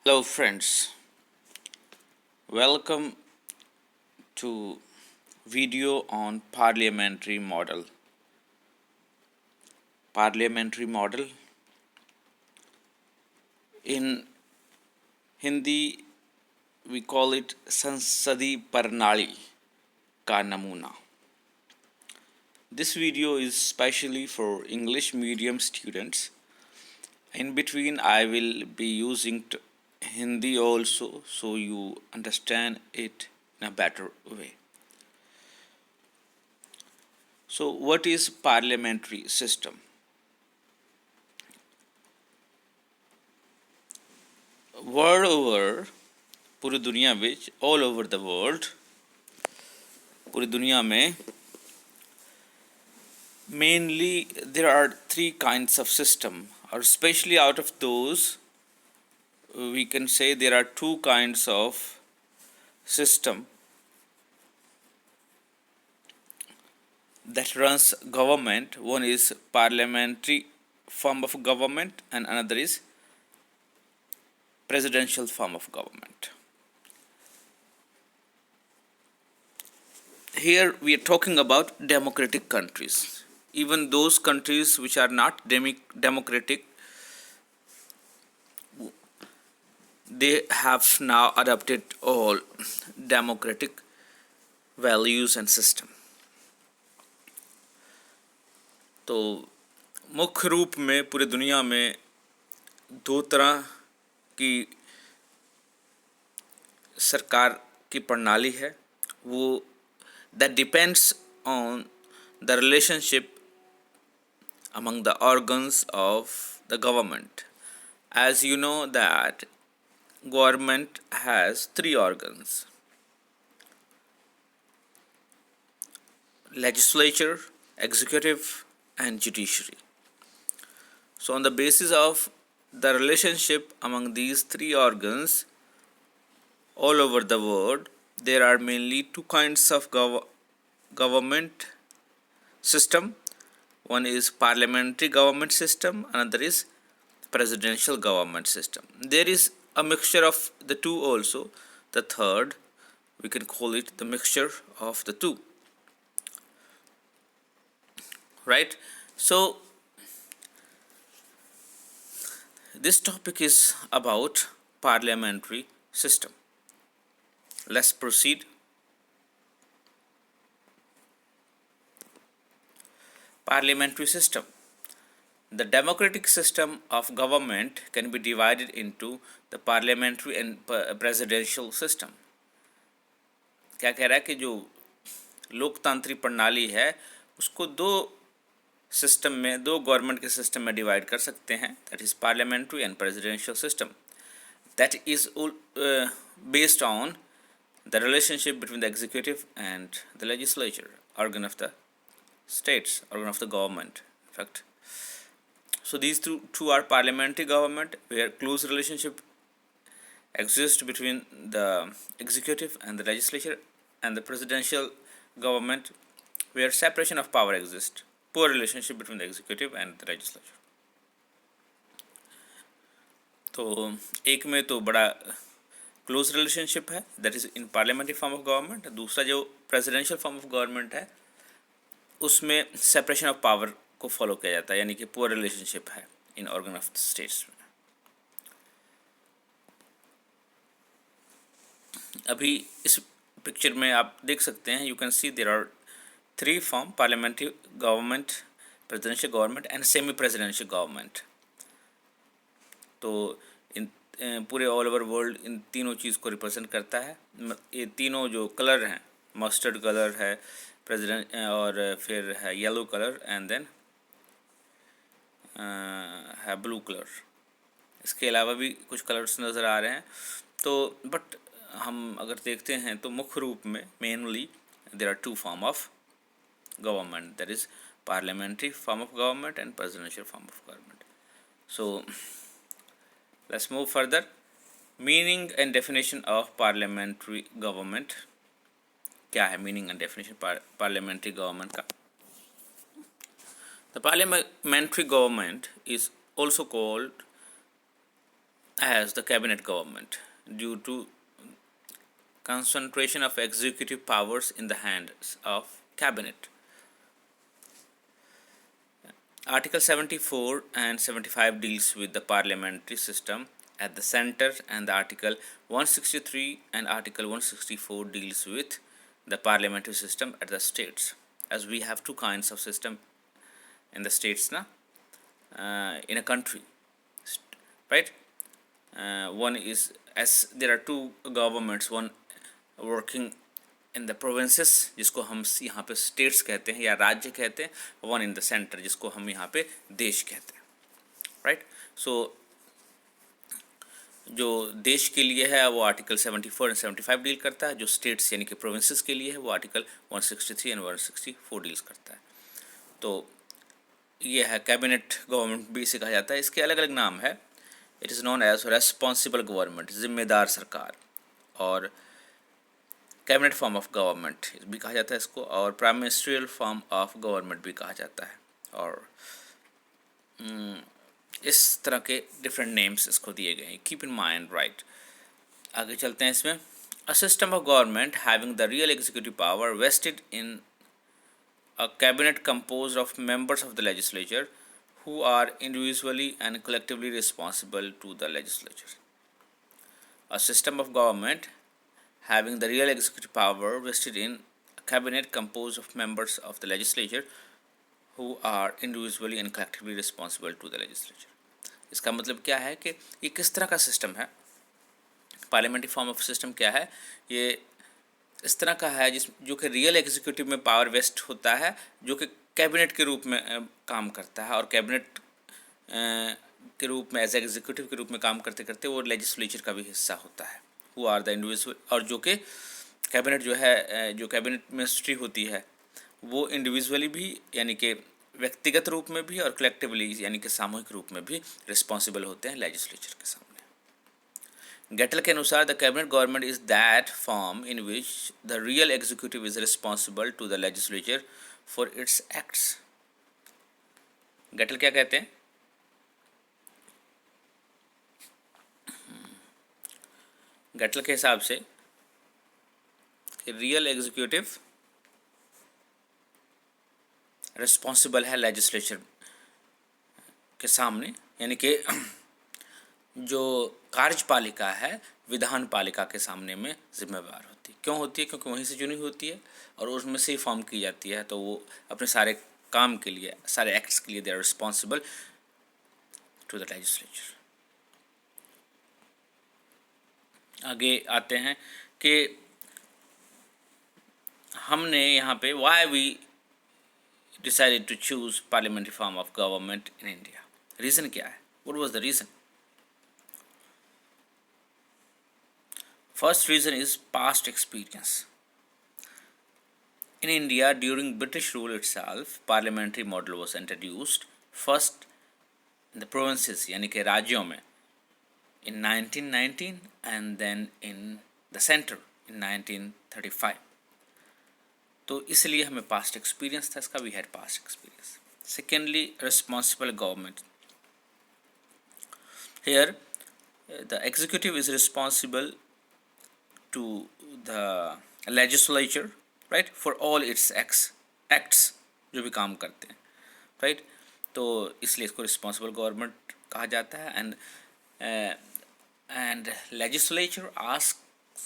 Hello, friends. Welcome to video on parliamentary model. Parliamentary model in Hindi we call it Sansadi Parnali ka namuna. This video is specially for English medium students. In between, I will be using Hindi also so you understand it in a better way. So, what is parliamentary system? World over पूरी दुनिया ਵਿੱਚ all over the world पूरी दुनिया में mainly there are three kinds of system or especially out of those we can say there are two kinds of system that runs government. One is parliamentary form of government and another is presidential form of government. Here we are talking about democratic countries. Even those countries which are not democratic, they have now adopted all democratic values and system. तो मुख्य रूप में पूरी दुनिया में दो तरह की सरकार की प्रणाली है वो that depends on the relationship among the organs of the government. As you know that government has three organs: legislature, executive and judiciary. So on the basis of the relationship among these three organs all over the world, there are mainly two kinds of government system. One is parliamentary government system, another is presidential government system. There is a mixture of the two also. The third, we can call it the mixture of the two. Right? So this topic is about parliamentary system. Let's proceed. Parliamentary system. The democratic system of government can be divided into the parliamentary and presidential system. क्या कह रहा है कि जो लोकतांत्रिक प्रणाली है उसको दो सिस्टम में, दो गवर्नमेंट के सिस्टम में डिवाइड कर सकते हैं. That is parliamentary and presidential system. That is based on the relationship between the executive and the legislature, organ of the states, organ of the government, in fact. So these two are parliamentary government, where close relationship exists between the executive and the legislature, and the presidential government, where separation of power exists, poor relationship between the executive and the legislature. तो एक में तो बड़ा close relationship है, that is in parliamentary form of government. दूसरा जो presidential form of government है उसमें सेपरेशन ऑफ पावर को फॉलो किया जाता है, यानी कि पुअर रिलेशनशिप है इन ऑर्गन ऑफ स्टेट्स में. अभी इस पिक्चर में आप देख सकते हैं, you can see there are three form: parliamentary government, presidential government and semi presidential government. तो इन पूरे ऑल ओवर वर्ल्ड इन तीनों चीज़ को रिप्रेजेंट करता है. ये तीनों जो कलर हैं, मस्टर्ड कलर है प्रेसिडेंट, और फिर है येलो कलर, एंड देन है ब्लू कलर. इसके अलावा भी कुछ कलर्स नज़र आ रहे हैं. तो बट हम अगर देखते हैं तो मुख्य रूप में mainly there are two form of government, that is parliamentary form of government and presidential form of government. So let's move further. Meaning and definition of parliamentary government. क्या है meaning and definition parliamentary government का? The parliamentary government is also called as the cabinet government due to concentration of executive powers in the hands of cabinet. Article 74 and 75 deals with the parliamentary system at the center, and the Article 163 and Article 164 deals with the parliamentary system at the states, as we have two kinds of system in the states na, in a country, right? One is, as there are two governments, one working in the provinces जिसको हम यहाँ पे states कहते हैं या राज्य कहते हैं, वन इन द सेंटर जिसको हम यहाँ पे देश कहते हैं, राइट. सो जो देश के लिए है वो आर्टिकल 74 एंड 75 डील करता है, जो स्टेट्स यानी कि प्रोविंसेस के लिए है वो आर्टिकल 163 एंड 164 डील्स करता है. तो ये है कैबिनेट गवर्नमेंट भी इसे कहा जाता है. इसके अलग अलग नाम है. It is known as responsible government, जिम्मेदार सरकार, और कैबिनेट फॉर्म ऑफ गवर्नमेंट भी कहा जाता है इसको, और prime ministerial form of government भी कहा जाता है. और इस तरह के डिफरेंट नेम्स इसको दिए गए हैं. Keep in mind, right. आगे चलते हैं इसमें. A system of government having the real executive power vested in a cabinet composed of members of the legislature who are individually and collectively responsible to the legislature. A system of government having the real executive power vested in a cabinet composed of members of the legislature who are individually and collectively responsible to the legislature. इसका मतलब क्या है कि ये किस तरह का system है. पार्लियामेंट्री फॉर्म ऑफ सिस्टम क्या है? ये इस तरह का है जो कि रियल एग्जीक्यूटिव में पावर वेस्ट होता है, जो कि कैबिनेट के रूप में काम करता है, और कैबिनेट के रूप में एज एग्जीक्यूटिव के रूप में काम करते करते वो लेजिस्लेचर का भी हिस्सा होता है. हु आर द इंडिविजुअल, और जो कि कैबिनेट जो है, जो कैबिनेट मिनिस्ट्री होती है वो इंडिविजुअली भी यानी कि व्यक्तिगत रूप में भी और कलेक्टिवली यानी कि सामूहिक रूप में भी रिस्पॉन्सिबल होते हैं लेजिस्लेचर के सामने. गेटल के अनुसार the cabinet government is that form in which the real executive is responsible to the legislature for its acts. Gettell क्या कहते हैं? गेटल के हिसाब से कि रियल एग्जीक्यूटिव रिस्पॉन्सिबल है लेजिस्लेचर के सामने, यानी कि जो कार्यपालिका है विधान पालिका के सामने में जिम्मेवार होती है. क्यों होती है? क्योंकि वहीं से चुनी होती है और उसमें से ही फॉर्म की जाती है, तो वो अपने सारे काम के लिए, सारे एक्ट्स के लिए they are responsible to the legislature. आगे आते हैं कि हमने यहाँ पे why we decided to choose parliamentary form of government in India. Reason क्या है? What was the reason? First reason is past experience. In India, during British rule itself, parliamentary model was introduced first in the provinces, यानी कि राज्यों में, in 1919 and then in the center in 1935. तो इसलिए हमें past experience था इसका. We had past experience. Secondly, responsible government. Here, the executive is responsible to the legislature, right, for all its acts जो भी काम करते हैं, right. तो इसलिए इसको रिस्पॉन्सिबल गवर्नमेंट कहा जाता है. And legislature asks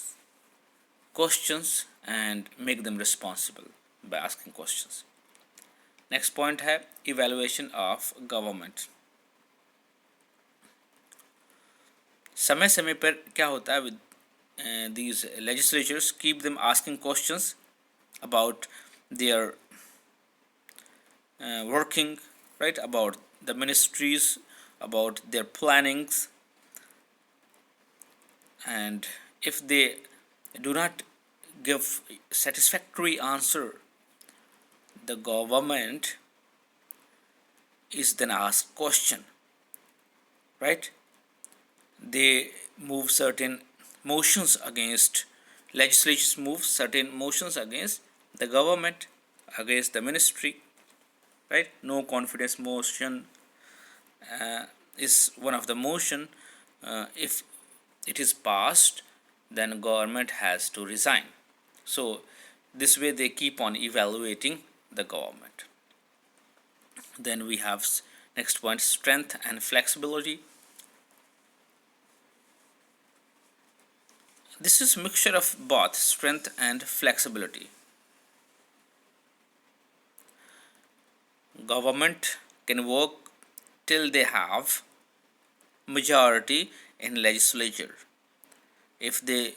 questions and make them responsible by asking questions. Next point है इवैल्यूएशन ऑफ गवर्नमेंट. समय समय पर क्या होता है, these legislatures keep them asking questions about their working, right, about the ministries, about their plannings, and if they do not give satisfactory answer, the government is then asked question, right. They move certain motions against, legislatures move certain motions against the government, against the ministry, right. No confidence motion is one of the motion if it is passed, then government has to resign. So this way they keep on evaluating the government. Then we have next point, strength and flexibility. This is mixture of both strength and flexibility. Government can work till they have majority in legislature. If they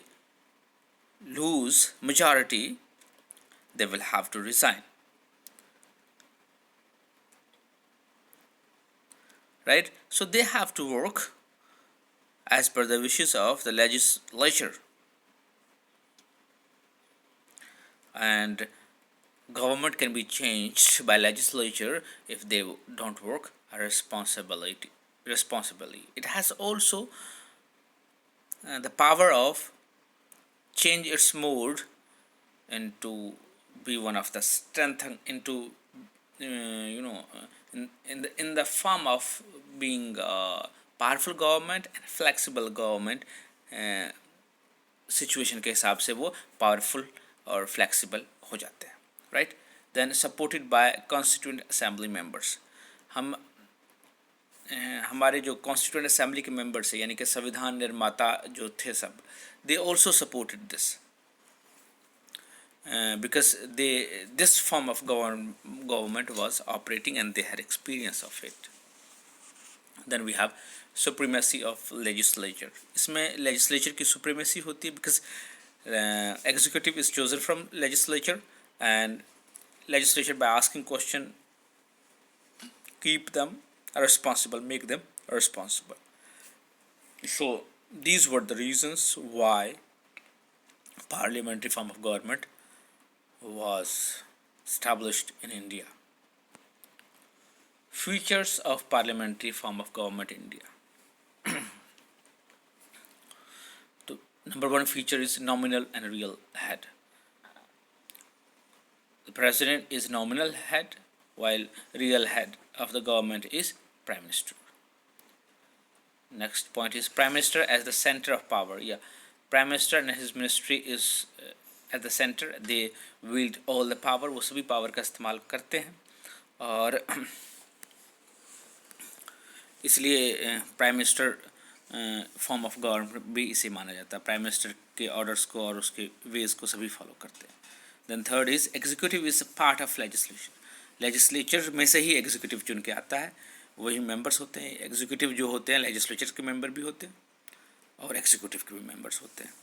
lose majority, they will have to resign. Right? So they have to work as per the wishes of the legislature. And government can be changed by legislature if they don't work responsibly. It has also the power of change its mode into be one of the strength into in the form of being powerful government and flexible government. Situation के हिसाब से वो powerful और flexible हो जाते हैं. Right. Then supported by constituent assembly members. हम हमारे जो कॉन्स्टिट्यूएंट असेंबली के मेंबर्स हैं यानी कि संविधान निर्माता जो थे सब, they also supported this because this form of government was operating and they had experience of it. Then we have supremacy of legislature. इसमें legislature की supremacy होती है because executive is chosen from legislature and legislature by asking question keep them responsible, make them responsible. So these were the reasons why parliamentary form of government was established in India. Features of parliamentary form of government in India. So, number one feature is nominal and real head. The president is nominal head while real head of the government is prime minister. Next point is prime minister as the center of power. Yeah, prime minister and his ministry is at the center. They wield all the power. वो सभी power का इस्तेमाल करते हैं और इसलिए prime minister form of government भी इसे माना जाता है. प्राइम मिनिस्टर के ऑर्डर्स को और उसके वेज को सभी फॉलो करते हैं. Then third is executive is part of legislation. Legislature में से ही एग्जीक्यूटिव चुन के आता है, वही मेंबर्स होते हैं. एग्जीक्यूटिव जो होते हैं लेजिस्लेचर के मेंबर भी होते हैं और एग्जीक्यूटिव के भी मेंबर्स होते हैं,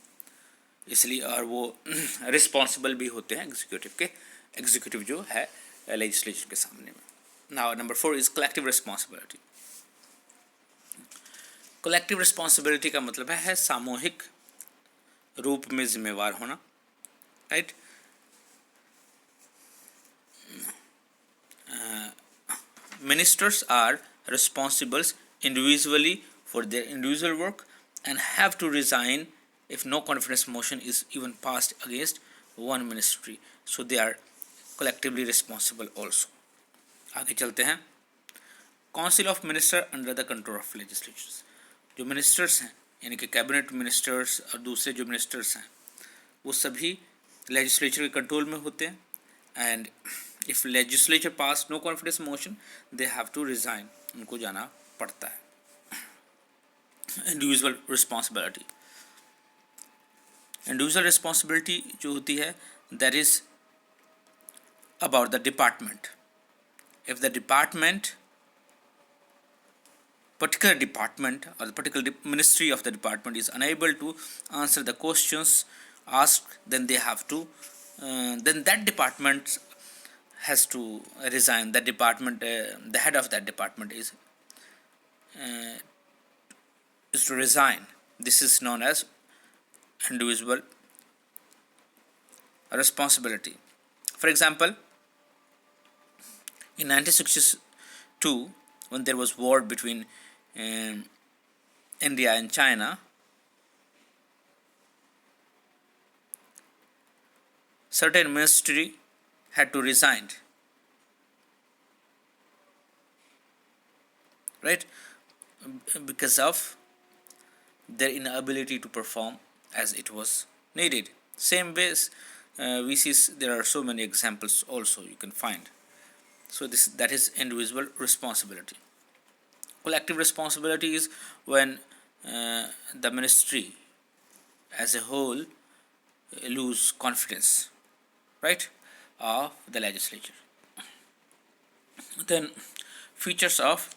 इसलिए और वो रिस्पॉन्सिबल भी होते हैं एग्जीक्यूटिव के. एग्जीक्यूटिव जो है लेजिस्लेचर के सामने में. Now number 4 is collective responsibility. Collective responsibility का मतलब है सामूहिक रूप में जिम्मेवार होना. Right. Ministers are responsible individually for their individual work and have to resign if no confidence motion is even passed against one ministry. So they are collectively responsible also. आगे चलते हैं. Council of Minister under the control of legislatures. जो ministers हैं यानी कि cabinet ministers और दूसरे जो मिनिस्टर्स हैं वो सभी लेजिस्लेचर के कंट्रोल में होते हैं. And if legislature pass no confidence motion they have to resign. उनको जाना पड़ता है. Individual responsibility. इंडिविजुअल रिस्पॉन्सिबिलिटी जो होती है that is about the department. If the department particular department or the particular ministry of the department is unable to answer the questions asked, then they have to then that department has to resign. That department the head of that department is to resign. This is known as individual responsibility. For example, in 1962 when there was war between India and China, certain ministry had to resign. Right, because of their inability to perform as it was needed. Same ways, we see there are so many examples also you can find. So that is individual responsibility. Collective responsibility is when the ministry as a whole lose confidence, right, of the legislature. Then features of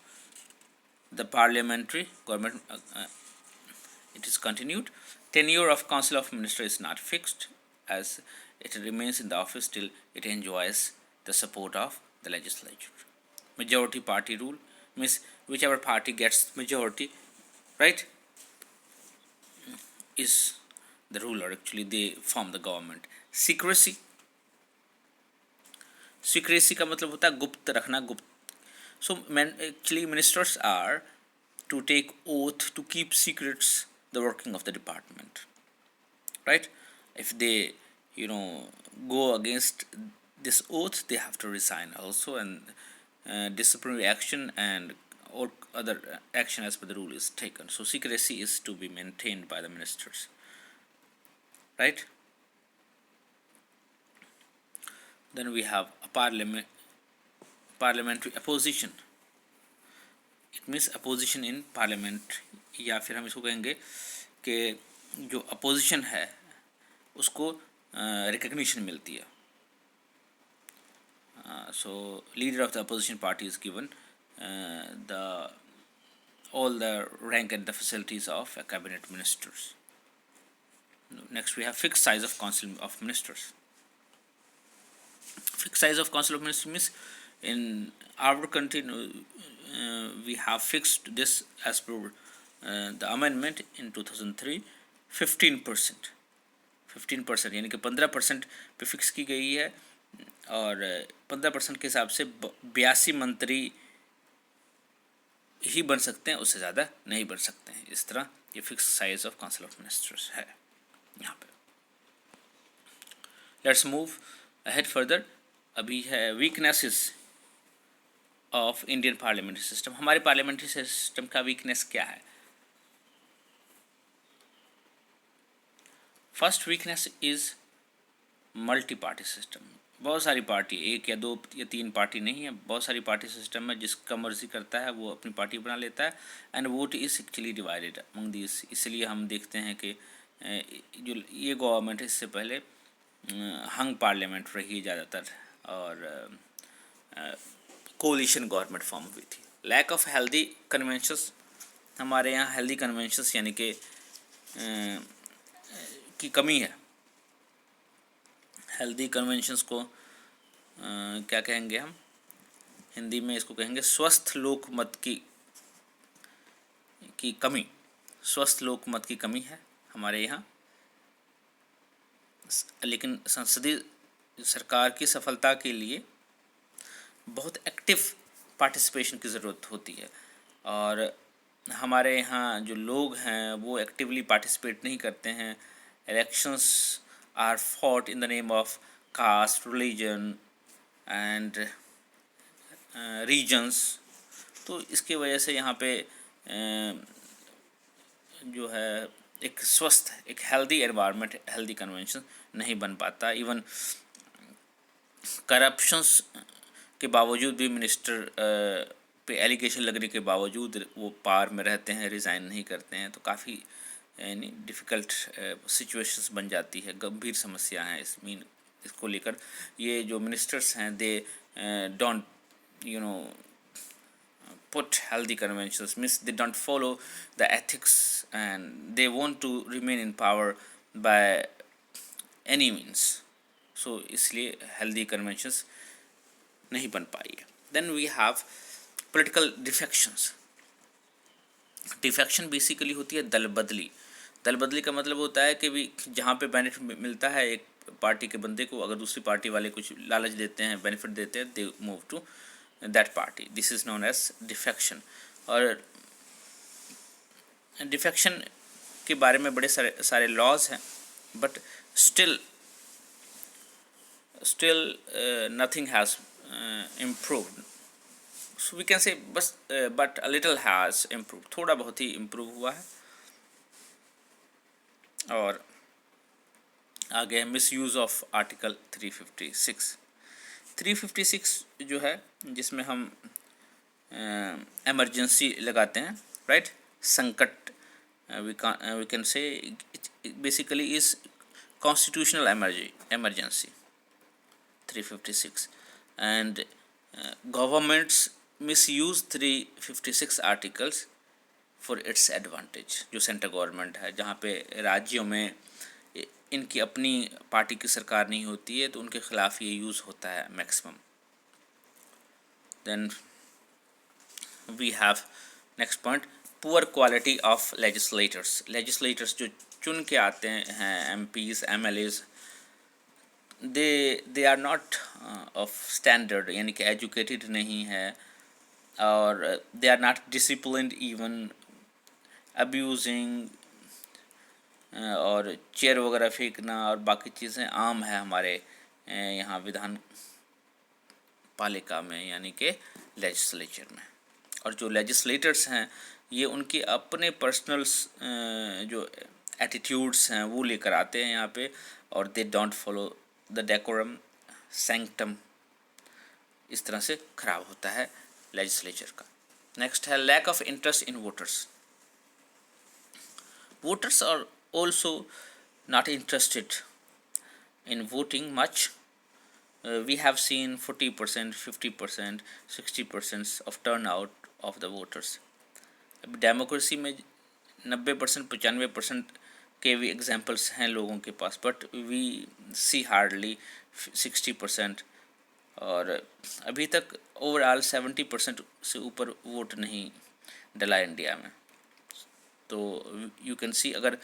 the parliamentary government, it is continued. Tenure of Council of Ministers is not fixed, as it remains in the office till it enjoys the support of the legislature. Majority party rule means whichever party gets majority, right, is the ruler. Actually, they form the government. Secrecy. Secrecy का मतलब होता है गुप्त रखना, गुप्त. So actually ministers are to take oath to keep secrets the working of the department, right? If they go against this oath, they have to resign also, and disciplinary action and or other action as per the rule is taken. So secrecy is to be maintained by the ministers, right? Then we have a parliamentary opposition. It means opposition in parliament, या फिर हम इसको कहेंगे कि जो opposition है उसको recognition मिलती है. So leader of the opposition party is given all the rank and the facilities of a cabinet ministers. Next we have fixed size of council of ministers. Fixed size of council of ministers means in our country we have fixed this as per the amendment in 2003, 15%. 15% यानी कि 15% पे fix की गई है, और 15% के हिसाब से 82 मंत्री ही बन सकते हैं, उससे ज़्यादा नहीं बन सकते हैं. इस तरह ये fix size of council of ministers है यहाँ पे. Let's move ahead further. अभी है weaknesses of Indian parliamentary system. हमारे पार्लियामेंट्री सिस्टम का वीकनेस क्या है? First weakness is multi party system. बहुत सारी पार्टी, एक या दो या तीन पार्टी नहीं है, बहुत सारी पार्टी सिस्टम है. जिसका मर्जी करता है वो अपनी पार्टी बना लेता है, and vote is actually divided among this. इसलिए हम देखते हैं कि जो ये गवर्नमेंट इससे पहले हंग पार्लियामेंट रही ज़्यादातर, और कोलिशन गवर्नमेंट फॉर्म हुई थी. Lack of healthy conventions. हमारे यहाँ हेल्दी कन्वेंशंस यानी कि की कमी है. हेल्दी कन्वेंशंस को क्या कहेंगे हम हिंदी में? इसको कहेंगे स्वस्थ लोकमत की कमी. स्वस्थ लोकमत की कमी है हमारे यहाँ. लेकिन संसदीय सरकार की सफलता के लिए बहुत एक्टिव पार्टिसिपेशन की ज़रूरत होती है, और हमारे यहाँ जो लोग हैं वो एक्टिवली पार्टिसिपेट नहीं करते हैं. Elections are fought in the name of caste, religion and regions. तो इसकी वजह से यहाँ पे जो है एक स्वस्थ, एक हेल्दी एनवायरनमेंट, हेल्दी कन्वेंशन नहीं बन पाता. इवन करप्शंस के बावजूद भी मिनिस्टर पे एलिगेशन लगने के बावजूद वो पावर में रहते हैं, रिज़ाइन नहीं करते हैं. तो काफ़ी यानी डिफ़िकल्ट सिचुएशंस बन जाती है, गंभीर समस्या हैं इसको लेकर. ये जो मिनिस्टर्स हैं they don't put healthy conventions, means they don't follow the ethics and they want to remain in power by any means. So इसलिए हेल्दी कन्वेंशंस नहीं बन पाई है. Then we have political defections. Defection basically होती है दल बदली. दल बदली का मतलब होता है कि भी जहाँ पे बेनिफिट मिलता है एक पार्टी के बंदे को, अगर दूसरी पार्टी वाले कुछ लालच देते हैं, बेनिफिट देते हैं, they move to that party. This is known as defection. और डिफेक्शन के बारे में बड़े सारे लॉज हैं, but still nothing has improved. So we can say but a little has improve. थोड़ा बहुत ही इम्प्रूव हुआ है. और आगे मिस यूज़ ऑफ आर्टिकल 356। 356 जो है जिसमें हम एमरजेंसी लगाते हैं, राइट, संकट, we can say basically is constitutional emergency 356, and governments misuse 356 articles for its advantage। जो सेंट्रल गवर्नमेंट है, जहाँ पे राज्यों में इनकी अपनी पार्टी की सरकार नहीं होती है, तो उनके खिलाफ ये यूज़ होता है maximum. Then we have next point, poor quality of legislators जो चुन के आते हैं, MPs, MLAs, they are not of standard, यानी कि एजुकेटेड नहीं है, और they are not disciplined, even abusing, और चेयर वगैरह फेंकना और बाकी चीज़ें आम है हमारे यहाँ विधान पालिका में, यानी कि लेजिस्लेचर में। और जो लेजिस्लेटर्स हैं ये उनके अपने पर्सनल जो एटीट्यूड्स हैं वो लेकर आते हैं यहाँ पे, और दे don't follow the decorum sanctum, इस तरह से खराब होता है लेजिस्लेचर का। नेक्स्ट है lack of interest in voters. Voters are also not interested in voting much. We have seen 40%, 50%, 60% of turnout of the voters. अब डेमोक्रेसी में 90%, 95% के भी एग्जाम्पल्स हैं लोगों के पास, बट वी सी हार्डली 60%, और अभी तक ओवरऑल 70% से ऊपर वोट नहीं डला इंडिया में। तो यू कैन सी अगर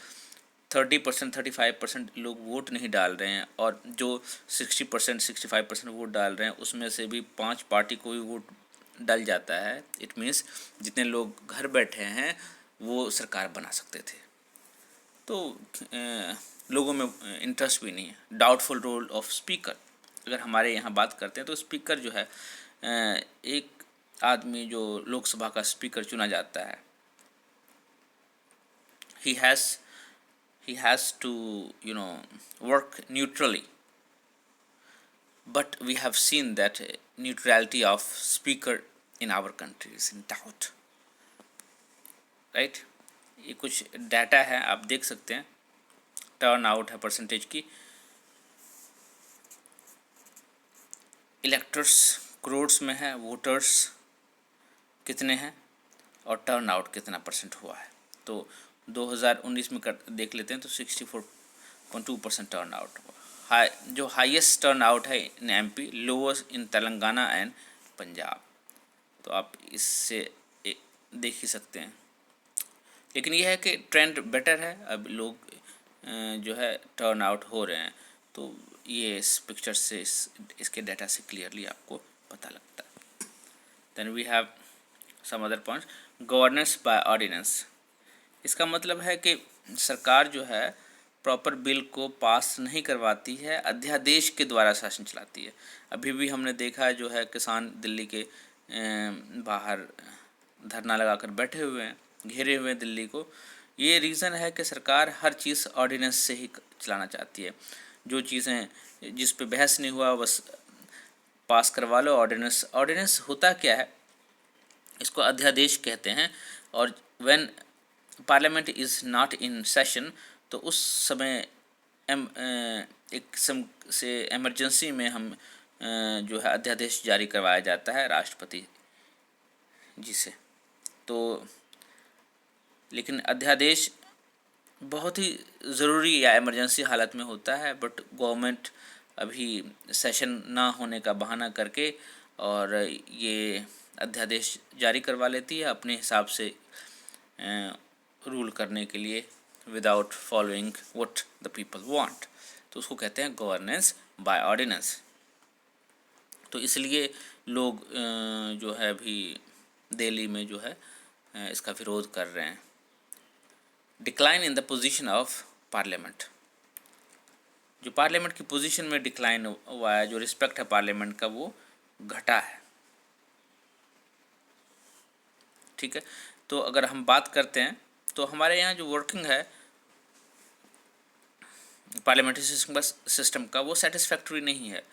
30%, 35% लोग वोट नहीं डाल रहे हैं, और जो 60%, 65% वोट डाल रहे हैं उसमें से भी 5 पार्टी को भी वोट डल जाता है, इट मीन्स जितने लोग घर बैठे हैं वो सरकार बना सकते थे। तो लोगों में इंटरेस्ट भी नहीं है। डाउटफुल रोल ऑफ स्पीकर, अगर हमारे यहाँ बात करते हैं तो स्पीकर जो है, एक आदमी जो लोकसभा का स्पीकर चुना जाता है, he has to work neutrally, but we have seen that neutrality of speaker in our country is in doubt, right? ये कुछ डाटा है, आप देख सकते हैं, टर्न आउट है परसेंटेज की, इलेक्टर्स करोड्स में है, वोटर्स कितने हैं, और टर्न आउट कितना परसेंट हुआ है। तो 2019 में देख लेते हैं तो 64.2% टर्न आउट हुआ। जो हाईएस्ट टर्न आउट है in MP, lowest in Telangana and Punjab. तो आप इससे देख ही सकते हैं, लेकिन यह है कि ट्रेंड बेटर है, अब लोग जो है टर्न आउट हो रहे हैं। तो ये इस पिक्चर से इसके डाटा से क्लियरली आपको पता लगता है। Then we have some other points, governance by ordinance. इसका मतलब है कि सरकार जो है प्रॉपर बिल को पास नहीं करवाती है, अध्यादेश के द्वारा शासन चलाती है। अभी भी हमने देखा जो है किसान दिल्ली के बाहर धरना लगाकर बैठे हुए हैं, घेरे हुए हैं दिल्ली को। ये रीज़न है कि सरकार हर चीज़ ऑर्डिनेंस से ही चलाना चाहती है। जो चीज़ें जिस पे बहस नहीं हुआ बस पास करवा लो ऑर्डिनेंस। ऑर्डिनेंस होता क्या है, इसको अध्यादेश कहते हैं। और when parliament is not in session, तो उस समय एक किस्म से एमरजेंसी में हम जो है अध्यादेश जारी करवाया जाता है राष्ट्रपति जी से। तो लेकिन अध्यादेश बहुत ही ज़रूरी या इमरजेंसी हालत में होता है, बट गवर्नमेंट अभी सेशन ना होने का बहाना करके और ये अध्यादेश जारी करवा लेती है अपने हिसाब से रूल करने के लिए, without following what the people want. तो उसको कहते हैं गवर्नेंस बाय ऑर्डिनेंस। तो इसलिए लोग जो है अभी दिल्ली में जो है इसका विरोध कर रहे हैं। Decline in the position of parliament, जो पार्लियामेंट की पोजीशन में डिक्लाइन हुआ है, जो रिस्पेक्ट है पार्लियामेंट का वो घटा है। ठीक है, तो अगर हम बात करते हैं तो हमारे यहाँ जो वर्किंग है पार्लियामेंट्री सिस्टम का वो सेटिस्फैक्टरी नहीं है।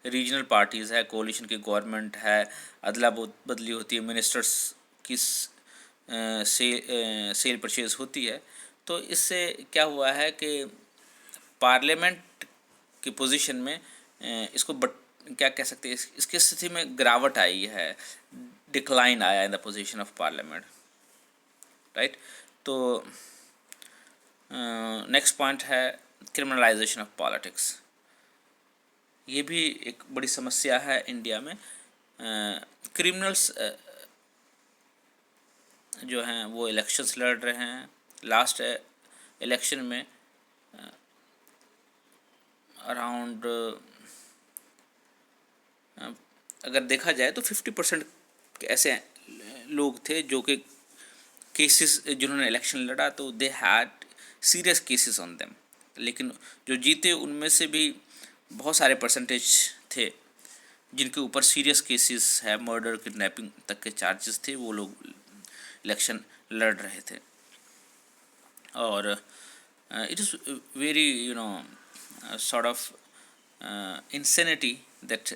रीजनल पार्टीज़ है, कोलिशन की गवर्नमेंट है, अदला बदली होती है, मिनिस्टर्स की सेल परचेज होती है। तो इससे क्या हुआ है कि पार्लियामेंट की पोजीशन में इसको क्या कह सकते हैं, इसकी स्थिति में गिरावट आई है, डिक्लाइन आया in the position of parliament, right. तो नेक्स्ट पॉइंट है क्रिमिनलाइजेशन ऑफ पॉलिटिक्स। ये भी एक बड़ी समस्या है इंडिया में। क्रिमिनल्स जो हैं वो इलेक्शंस लड़ रहे हैं। लास्ट इलेक्शन में अराउंड अगर देखा जाए तो 50% ऐसे लोग थे जो कि केसेस, जिन्होंने इलेक्शन लड़ा तो they had serious cases on them. लेकिन जो जीते उनमें से भी बहुत सारे परसेंटेज थे जिनके ऊपर सीरियस केसेस है, मर्डर, किडनैपिंग तक के चार्जेस थे, वो लोग इलेक्शन लड़ रहे थे। और it is very sort of insanity that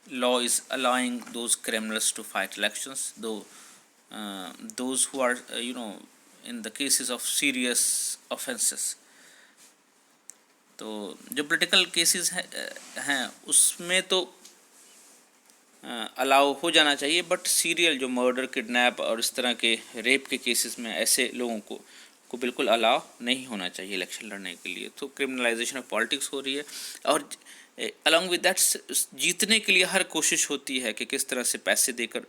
law is allowing those criminals to fight elections, though those who are in the cases of serious offenses। तो जो पोलिटिकल केसेस हैं उसमें तो अलाउ हो जाना चाहिए, बट सीरियल जो मर्डर, किडनैप और इस तरह के रेप के केसेस में ऐसे लोगों को बिल्कुल अलाउ नहीं होना चाहिए इलेक्शन लड़ने के लिए। तो क्रिमिनलाइजेशन ऑफ पॉलिटिक्स हो रही है। और अलॉन्ग विद दैट जीतने के लिए हर कोशिश होती है कि किस तरह से पैसे देकर,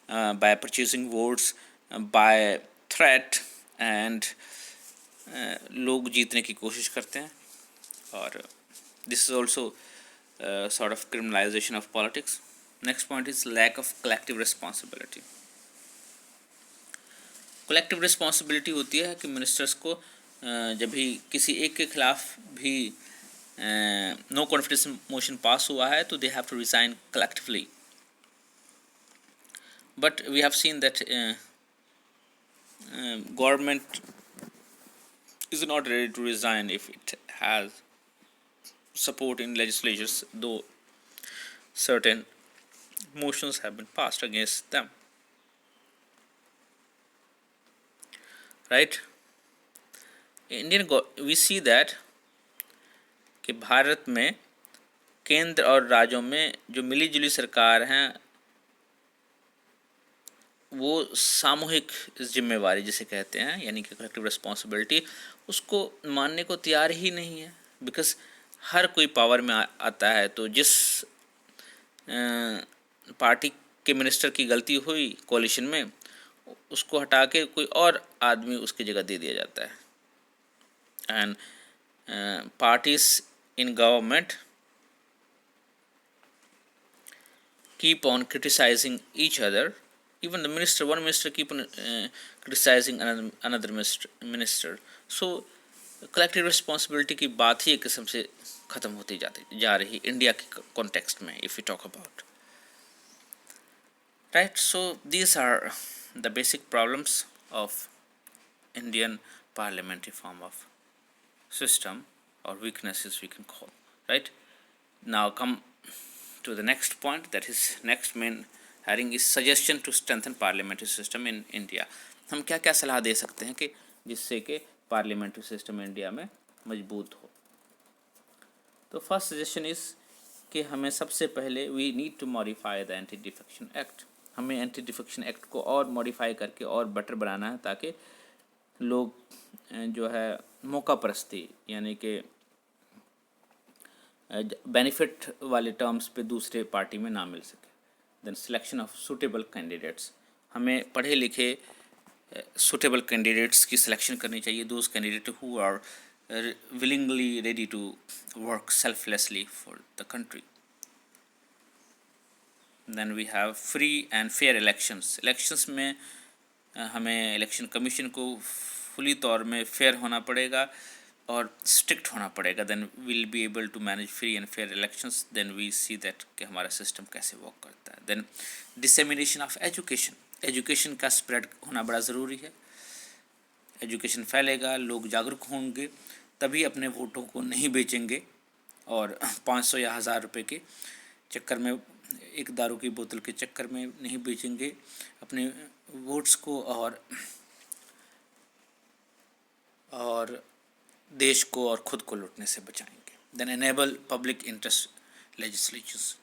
by purchasing votes, by threat and, लोग जीतने की कोशिश करते हैं। और this is also sort of criminalization of politics. Next point is lack of collective responsibility. Collective responsibility होती है कि मिनिस्टर्स को जब भी किसी एक के खिलाफ भी नो कॉन्फिडेंस मोशन पास हुआ है तो they have to resign collectively. But we have seen that government is not ready to resign if it has support in legislatures, though certain motions have been passed against them, right? We see that कि भारत में केंद्र और राज्यों में जो मिली जुली सरकार हैं वो सामूहिक जिम्मेवारी जिसे कहते हैं, यानी कि कलेक्टिव रिस्पॉन्सिबिलिटी, उसको मानने को तैयार ही नहीं है। बिकॉज हर कोई पावर में आता है तो जिस पार्टी के मिनिस्टर की गलती हुई कोalition में, उसको हटा के कोई और आदमी उसकी जगह दे दिया जाता है। And parties in government keep on criticizing each other. Even the one minister keep on criticizing another minister. So collective responsibility की बात ही एक किस्म से ख़त्म होती जा रही इंडिया के कॉन्टेक्स्ट में, if we talk about, right? So these are the basic problems of Indian parliamentary form of system, or weaknesses we can call, right? Now come to the next point, that is next main heading is suggestion to strengthen parliamentary system in India. हम क्या क्या सलाह दे सकते हैं कि जिससे कि parliamentary system India में मजबूत हो। तो फर्स्ट सजेशन इज़ कि हमें सबसे पहले we need to modify the anti defection act. हमें एंटी डिफेक्शन एक्ट को और मॉडिफाई करके और बेटर बनाना है ताकि लोग जो है मौका परस्ती, यानी कि बेनिफिट वाले टर्म्स पे दूसरे पार्टी में ना मिल सके। Then selection of suitable candidates, हमें पढ़े लिखे सूटेबल कैंडिडेट्स की सिलेक्शन करनी चाहिए, those candidate who are willingly ready to work selflessly for the country. Then we have free and fair elections. Elections में हमें इलेक्शन कमीशन को फुली तौर में फेयर होना पड़ेगा और स्ट्रिक्ट होना पड़ेगा। Then will be able to manage free and fair elections. Then we see that कि हमारा सिस्टम कैसे वर्क करता है। Then dissemination of education, education का स्प्रेड होना बड़ा ज़रूरी है। एजुकेशन फैलेगा, लोग जागरूक होंगे, तभी अपने वोटों को नहीं बेचेंगे और 500 या 1000 रुपये के चक्कर में, एक दारू की बोतल के चक्कर में नहीं बेचेंगे अपने वोट्स को, और देश को और ख़ुद को लूटने से बचाएंगे। Then enable public interest legislations,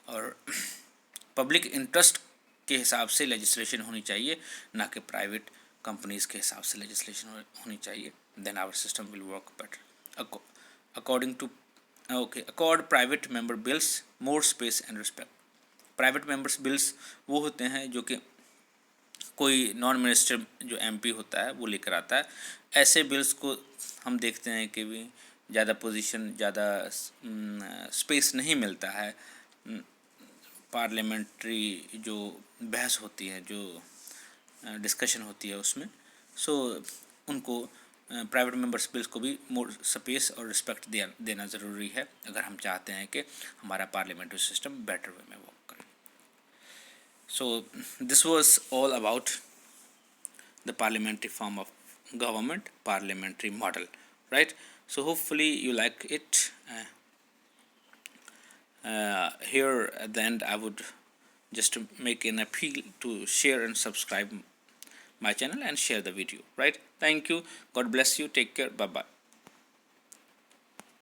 और पब्लिक इंटरेस्ट के हिसाब से लेजिस्लेशन होनी चाहिए, ना कि प्राइवेट कंपनीज़ के हिसाब से लेजिस्लेशन होनी चाहिए। Then our system will work better according to accord private member bills more space and respect. Private members bills वो होते हैं जो कि कोई नॉन मिनिस्टर जो एमपी होता है वो लेकर आता है। ऐसे बिल्स को हम देखते हैं कि भी ज़्यादा पोजीशन, ज़्यादा स्पेस नहीं मिलता है। पार्लियामेंट्री जो बहस होती है, जो डिस्कशन होती है उसमें, सो उनको प्राइवेट मेंबर्स बिल्स को भी मोर स्पेस और रिस्पेक्ट देना ज़रूरी है, अगर हम चाहते हैं कि हमारा पार्लियामेंट्री सिस्टम बेटर वे में वर्क करे। So this was all about the parliamentary form of government, parliamentary model, right? So hopefully you like it. Here at the end I would just make an appeal to share and subscribe my channel and share the video, right? Thank you. God bless you. Take care. Bye bye.